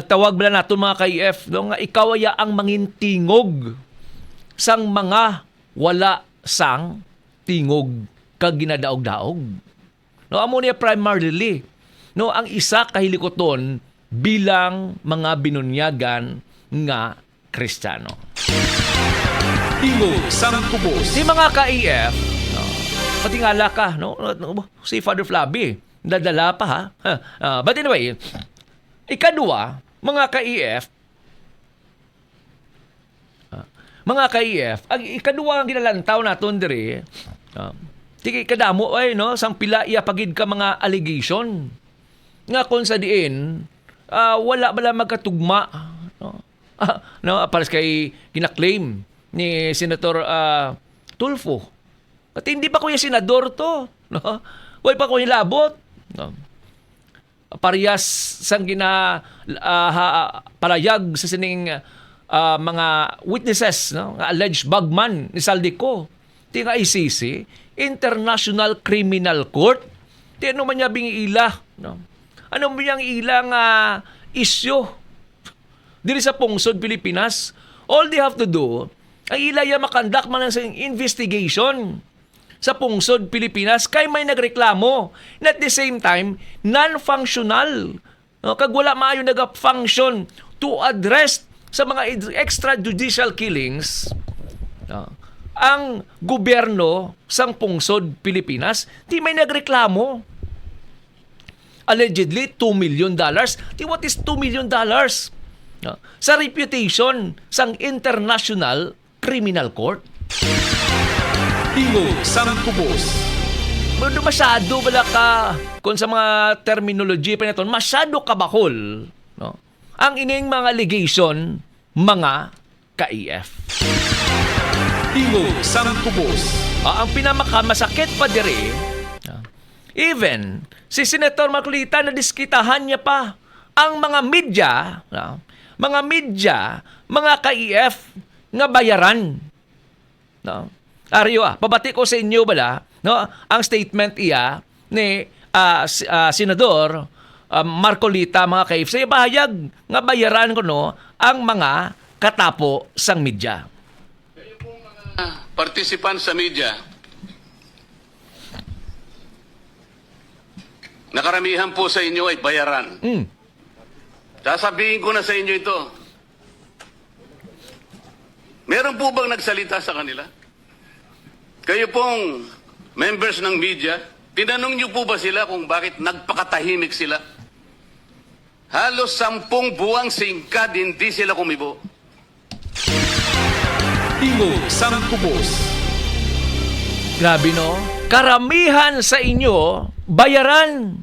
tawag bala naton mga ka-IF, no, nga ikaw aya ang mangintingog sang mga wala sang tingog kag ginadaog-daog. No, amo niya primarily, no, ang isa kahilikoton bilang mga binunyagan nga Kristiyano. Tingog sang Kubos. Si mga ka-IF, no, patingala ka, no, si Father Flavi, dadala pa ha. But anyway, ikadua, mga ka-IF, ang ikadua ang ginalantaw naton diri, tiki kadamo ay no, sang pila iya pagid ka mga allegation nga kung sa diin wala bala magkatugma no, pares kay gina-claim ni Senator Tulfo. At hindi pa ko yung senador to, no? Way pa ko hilabot, no? Parehas sang palayag sa sining mga witnesses, no, nga alleged bagman ni Saldico. Ti nga ICC, International Criminal Court. Ti ano man niya ila, no? Ano man niyang ilang isyo diri sa pungsod Pilipinas. All they have to do, ang ilaya makandak man ng investigation sa pungsod Pilipinas kay may nagreklamo. And at the same time, non-functional. No, kag wala maayo nag-function to address sa mga extrajudicial killings. No, ang gobyerno sang pungsod Pilipinas, di may nagreklamo. Allegedly, $2 million. Di what is $2 million? No, sa reputation sang International Criminal Court. Tingog sang kubos. Pero masyado bala ka, kung sa mga terminology pa nito, masyado kabakol, no? Ang ining mga allegation, mga ka-EF. Tingog sang kubos. Ang pinamakamasakit pa dire, even si Senator Marcolita na diskitahan niya pa ang mga media, mga ka-EF nga bayaran. No? Ariyo, pabati ko sa inyo bala, no, ang statement iya ni Senador Marcolita, mga kaif, sa bahayag nga bayaran ko, no, ang mga katapo sang media. Kayo pong mga participant sa media, nakaramihan po sa inyo ay bayaran. Sasabihin ko na sa inyo ito. Meron po bang nagsalita sa kanila? Kayo pong members ng media, tinanong niyo po ba sila kung bakit nagpakatahimik sila? Halos 10 buwang singkad, hindi sila kumibo. Tingog sang kubos. Grabe, no? Karamihan sa inyo, bayaran.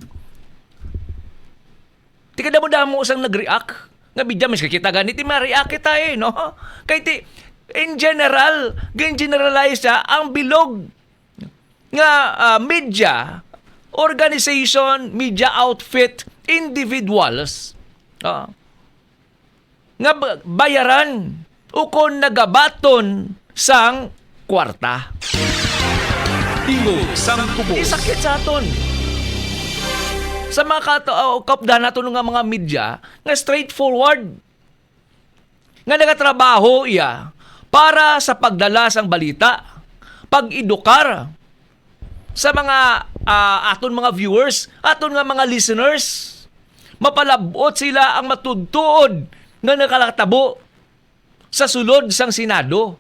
Di ka damo-damo sang nag-react. Nga bidya, mas kakita ganit, ma-react kita no? Kaya in general, generalize siya ang bilog nga media, organization, media outfit, individuals nga bayaran o kung nagabaton sang kwarta. Tingog sang kubos. Isakit sa aton. Sa mga kapda naton nga mga media nga straightforward nga nagatrabaho iya para sa pagdala sang balita, pag-edukar sa mga aton mga viewers, aton nga mga listeners, mapalabot sila ang matudtuod nga nakalatabo sa sulod sang Senado.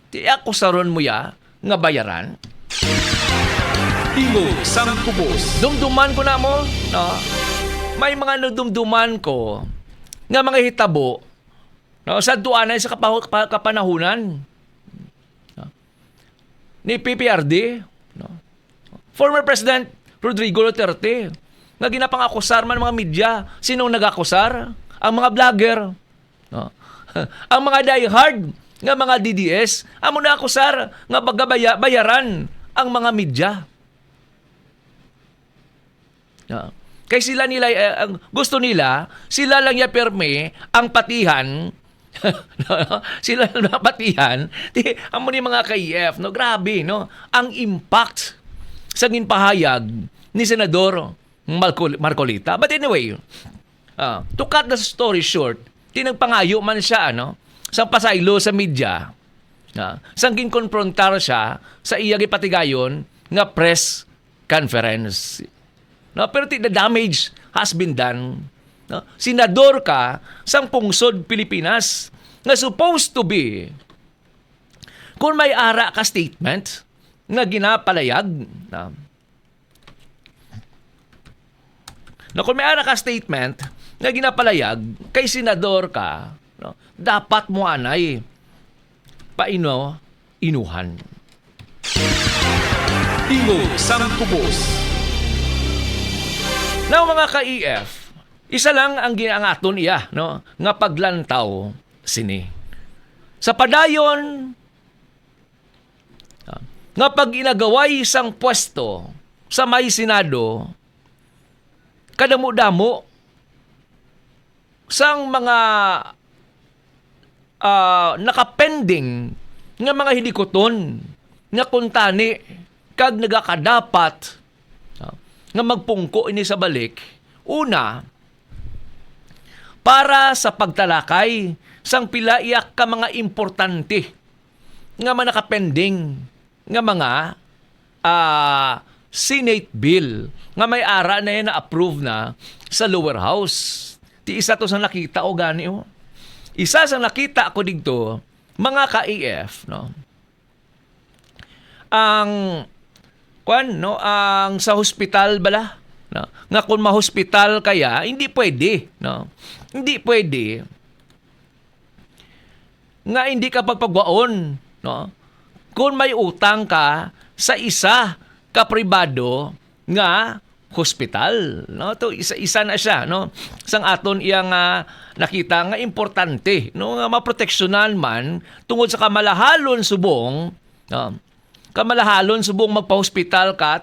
Di ako saron mo ya nga bayaran. Tingog sang kubos. Dumduman ko na mo, no? May mga nadumduman ko nga mga hitabo, no, sa duanay sa kapanahunan, no, ni PPRD, no, former President Rodrigo Duterte, nga ginapangakusar man mga media. Sinong nag-akusar? Ang mga vlogger, no? Ang mga diehard nga mga DDS, amo na akusar nga bayaran ang mga media. No. Kaya sila nila, gusto nila, sila lang yapirme ang patihan. Sila lang ang patihan. Amo ni mga ka-EF, no? Grabe, no? Ang impact sa ginpahayag ni Senador Marcolita. But anyway, to cut the story short, tinagpangayo man siya, ano, sa pasaylo sa media. Sang ginkonfrontar siya sa iyang ipatigayon nga press conference. No, pero the damage has been done. No? Senador ka sang pungsod Pilipinas nga supposed to be, kung may ara ka statement nga ginapalayag, no, kung may ara ka statement nga ginapalayag kay senador ka, no, dapat mo anay inuhan. Tingog sang kubos. Now mga ka-EF, isa lang ang aton iya, no, nga paglantaw sini. Sa padayon, nga pag inagaway isang pwesto sa may Senado, kadamo-damo sang mga nakapending nga mga hilikoton nga kuntani kag nagakadapat nga magpungko ini sa balik. Una, para sa pagtalakay sang pila iyak ka mga importante nga mga nakapending nga mga Senate bill nga may ara na yan na approve na sa lower house. Ti isa to sa nakita o gani o. Isa sa nakita ko dito, mga ka-AF, no? Ang sa hospital bala, no? Nga kung ma-hospital kaya, hindi pwede, no? Hindi pwede nga hindi ka pagpagwaon, no? Kung may utang ka sa isa ka pribado nga hospital, no? To isa na siya, no? Sang aton iyang nakita nga importante, no? Nga maproteksyonan man tungod sa kamalahalon subong, no? Kamalahalon subong magpa-hospital ka,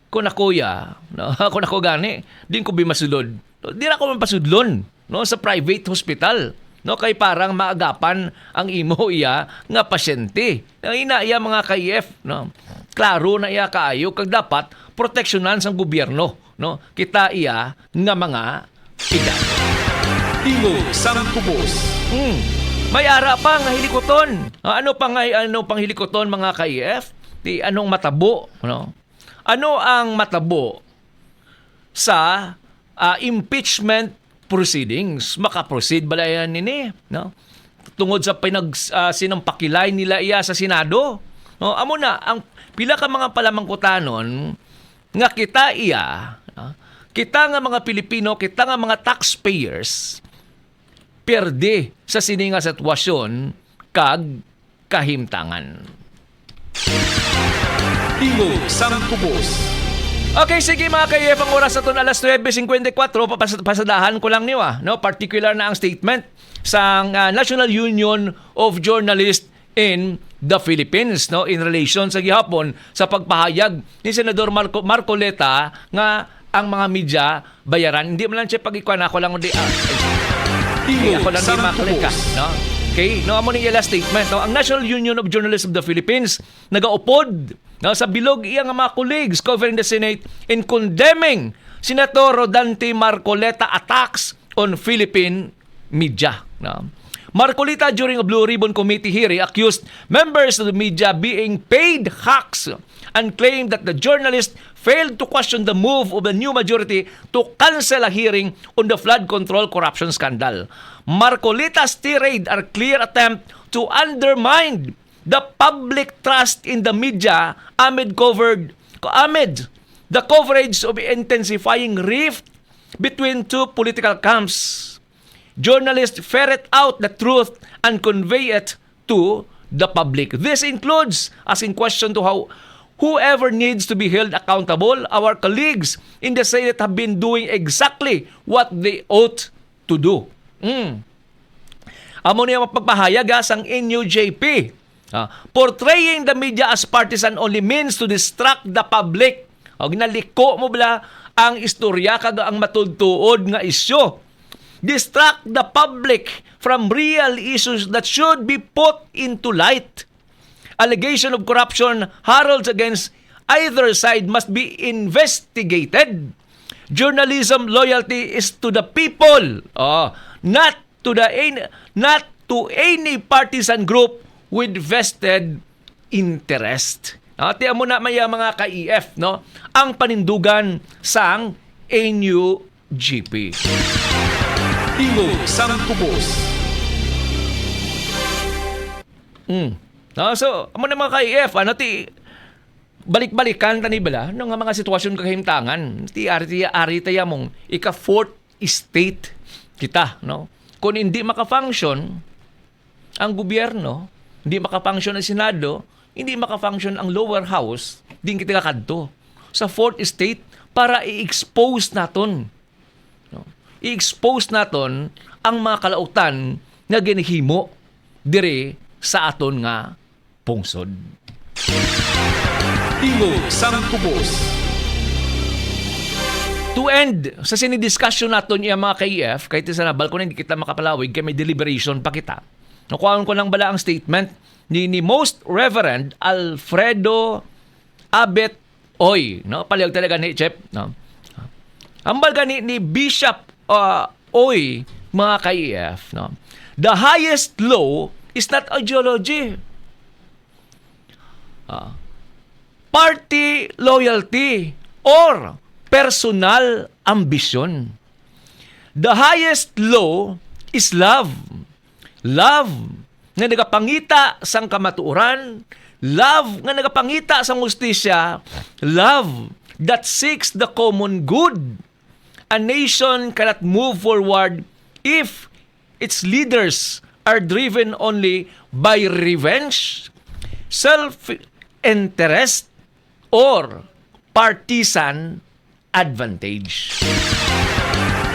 kung nakuya, no? Kung ako gani, din ko bimasulod. Di na ako mapasudlon, no? Sa private hospital. No, kay parang maagapan ang imo iya nga pasyente. Ang ina iya mga ka-IF, no. Klaro na iya kaayo kag dapat proteksyonan sang gobyerno, no. Kita iya nga mga pigado. Tingog sang Kubos. May ara pa nga hilikoton. Ano pang hilikoton mga ka-IF? Di anong matabo, no? Ano ang matabo sa impeachment proceedings? Makaproceed ba yan nini, no? Tungod sa sinampakilay nila iya sa Senado, no? Amo na ang pila ka mga palamangkutanon nga kita iya, no? Kita nga mga Pilipino, kita nga mga taxpayers perde sa sini nga sitwasyon kag kahimtangan. Tingog sang Kubos. Okay, sige mga ka-IF, ang oras na ito alas 9:54, pasadahan ko lang niyo, no? Particular na ang statement sa National Union of Journalists in the Philippines, no? In relation sa gihapon sa pagpahayag ni Senador Marcoleta nga ang mga media bayaran. Hindi mo lang siya pag-ikuan, ako lang di ako lang di maklika, no? Okay, no, amo ni ila statement, no? Ang National Union of Journalists of the Philippines nagaupod, no, sa bilog iya nga mga colleagues covering the Senate in condemning Senator Rodante Marcoleta attacks on Philippine media, no? Marcoleta, during a Blue Ribbon Committee hearing, accused members of the media being paid hacks and claimed that the journalist failed to question the move of the new majority to cancel a hearing on the flood control corruption scandal. Marcoleta's tirade are clear attempt to undermine the public trust in the media amid the coverage of intensifying rift between two political camps. Journalists ferret out the truth and convey it to the public. This includes asking questions to how whoever needs to be held accountable. Our colleagues in the Senate have been doing exactly what they ought to do. Amo niya mapagpahayag sang NUJP. Portraying the media as partisan only means to distract the public. Ginaliko mo bala ang istorya kag ang matudtuod nga isyu. Distract the public from real issues that should be put into light. Allegation of corruption heralds against either side must be investigated. Journalism loyalty is to the people, not to any partisan group with vested interest. Tiyan mo na maya mga ka-IF, no? Ang panindugan sang NUGP. Tingog sang Kubos. So, amo na mga ka-IF, balik-balikan tani bala ng mga sitwasyon kahimtangan. Ari tayo mong ika-fourth estate kita, no? Kung hindi maka-function ang gobyerno, hindi maka-function ang Senado, hindi maka-function ang lower house, din kita kakadto sa fourth estate para i-expose naton. No? I-expose naton ang mga kalautan nga ginhimo diri sa aton nga pungsod. Tingog sang Kubos. To end sa sinidiscussion naton iya mga KF, kahit isa na balkon hindi kita makapalawig kay may deliberation pa kita. Nakuhaan ko lang bala ang statement ni Most Reverend Alfredo Abet Oy, no? Palihog talaga ni Chep, no? Ang balga ni Bishop Oy, mga KF, no? The highest law is not ideology. Party loyalty or personal ambition. The highest law is love. Love nga nagapangita sang kamatuoran, love nga nagapangita sang hustisya, love that seeks the common good. A nation cannot move forward if its leaders are driven only by revenge, self-interest, or partisan advantage.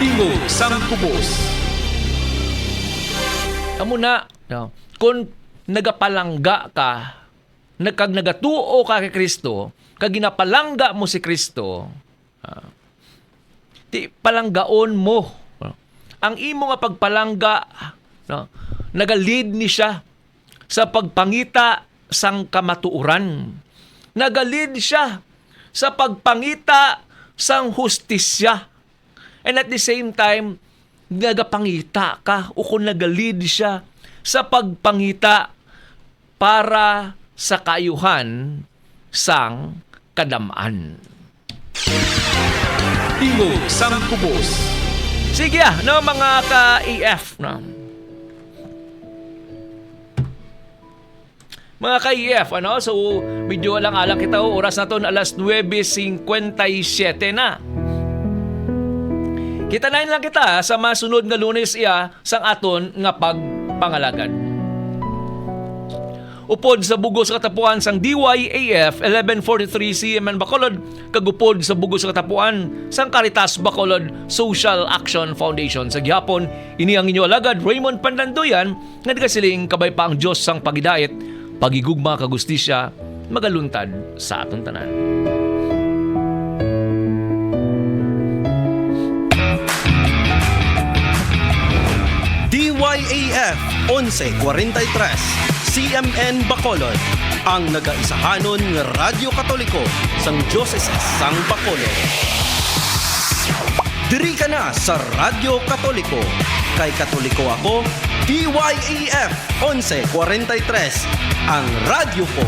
Tingog sang Kubos. Amo na, no, kung nagapalangga ka, nagatuo ka kay Kristo, kag ginapalangga mo si Kristo, ti palanggaon mo. Ang imo nga pagpalangga, no, nagalid ni siya sa pagpangita sang kamatuoran. Nagalid siya sa pagpangita sang hustisya. And at the same time, nagapangita ka o kung nagalid siya sa pagpangita para sa kaayuhan sang kadamaan. Tingog sang Kubos. Sige no mga ka-EF, no? Mga ka-EF, ano? So, medyo alang-alang kita, oras na to, alas 9:57 na. Kita na lang kita sa masunod nga Lunes iya sang aton nga pagpangalagad. Upod sa bugos sa katapuan sang DYAF 1143 CMN Bacolod, kagupod sa bugos sa katapuan sang Caritas Bacolod Social Action Foundation. Sa gihapon, ini ang inyo alagad Raymond Pandandoyan, nga nagasiling kabay pa ang Diyos sang pagidait, pagigugma kagustisya, magaluntad sa aton tanan. DYAF 1143 CMN Bacolod, ang nagaisahanon nga Radyo Katoliko sang Diocese sang Bacolod. Diri ka na sa Radyo Katoliko. Kay Katoliko ako, DYAF 1143, ang radyo ko.